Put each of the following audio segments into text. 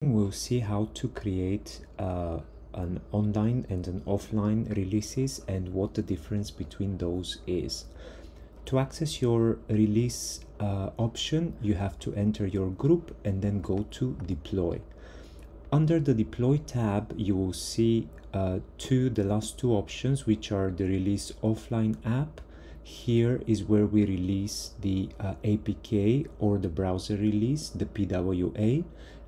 We'll see how to create an online and an offline releases and what the difference between those is. To access your release option, you have to enter your group and then go to deploy. Under the deploy tab, you will see the last two options, which are the release offline app. Here is where we release the APK or the browser release, the PWA.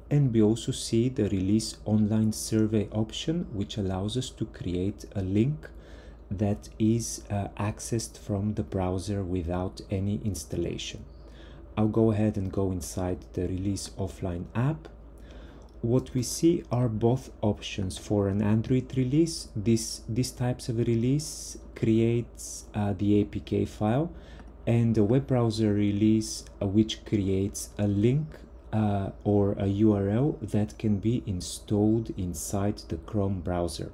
And we also see the release online survey option, which allows us to create a link that is accessed from the browser without any installation. I'll go ahead and go inside the release offline app. What we see are both options. For an Android release, these types of release creates the APK file, and the web browser release which creates a link or a URL that can be installed inside the Chrome browser.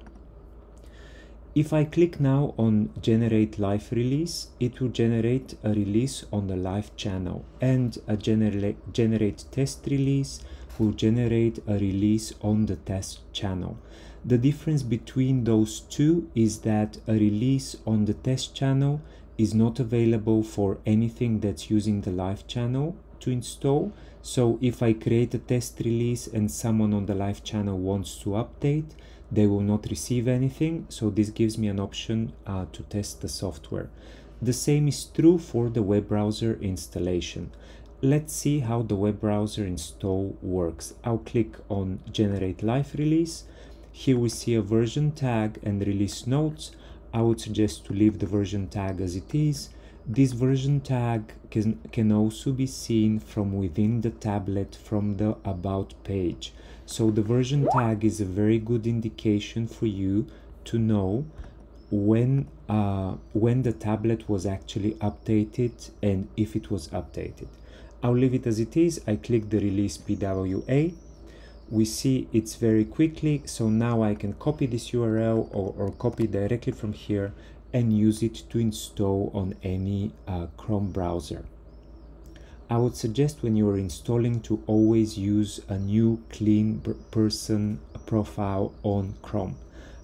If I click now on generate live release, it will generate a release on the live channel, and a generate test release will generate a release on the test channel. The difference between those two is that a release on the test channel is not available for anything that's using the live channel to install. So if I create a test release and someone on the live channel wants to update, they will not receive anything. So this gives me an option to test the software. The same is true for the web browser installation. Let's see how the web browser install works. I'll click on generate live release. Here we see a version tag and release notes. I would suggest to leave the version tag as it is. This version tag can also be seen from within the tablet from the About page. So the version tag is a very good indication for you to know when the tablet was actually updated and if it was updated. I'll leave it as it is. I click the release PWA. We see it's very quickly, so now I can copy this URL or copy directly from here and use it to install on any Chrome browser. I would suggest when you are installing to always use a new clean person profile on Chrome.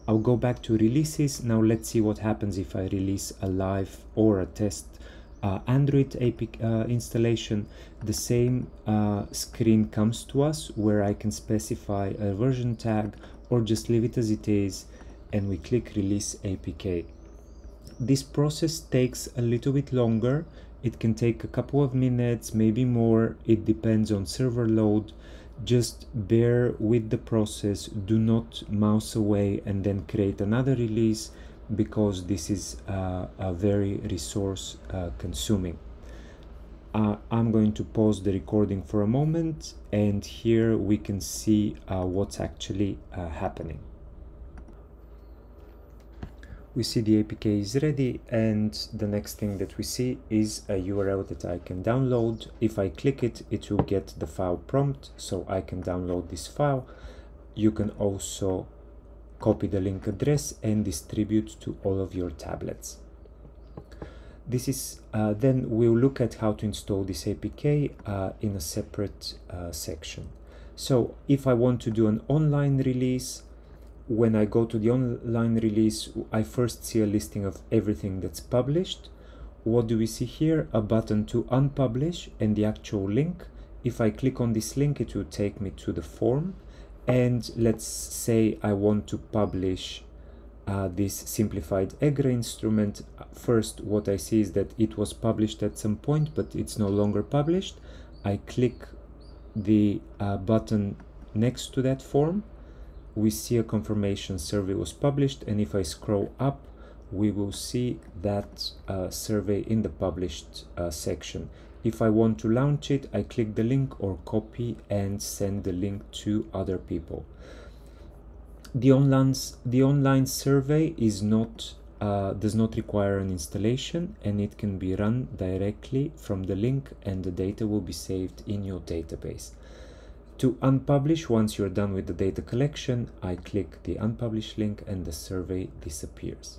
I'll go back to releases. Now let's see what happens if I release a live or a test Android APK installation. The same screen comes to us where I can specify a version tag or just leave it as it is, and we click release APK. This process takes a little bit longer. It can take a couple of minutes, maybe more. It depends on server load. Just bear with the process. Do not mouse away and then create another release, because this is a very resource consuming. I'm going to pause the recording for a moment, and here we can see what's actually happening. We see the APK is ready, and the next thing that we see is a URL that I can download. If I click it, it will get the file prompt, so I can download this file. You can also copy the link address and distribute to all of your tablets. This is then we'll look at how to install this APK in a separate section. So if I want to do an online release, when I go to the online release, I first see a listing of everything that's published. What do we see here? A button to unpublish and the actual link. If I click on this link, it will take me to the form. And let's say I want to publish this simplified EGRA instrument. First, what I see is that it was published at some point, but it's no longer published. I click the button next to that form. We see a confirmation survey was published, and if I scroll up, we will see that survey in the published section. If I want to launch it, I click the link or copy and send the link to other people. The online survey is not does not require an installation, and it can be run directly from the link, and the data will be saved in your database. To unpublish, once you're done with the data collection, I click the unpublish link and the survey disappears.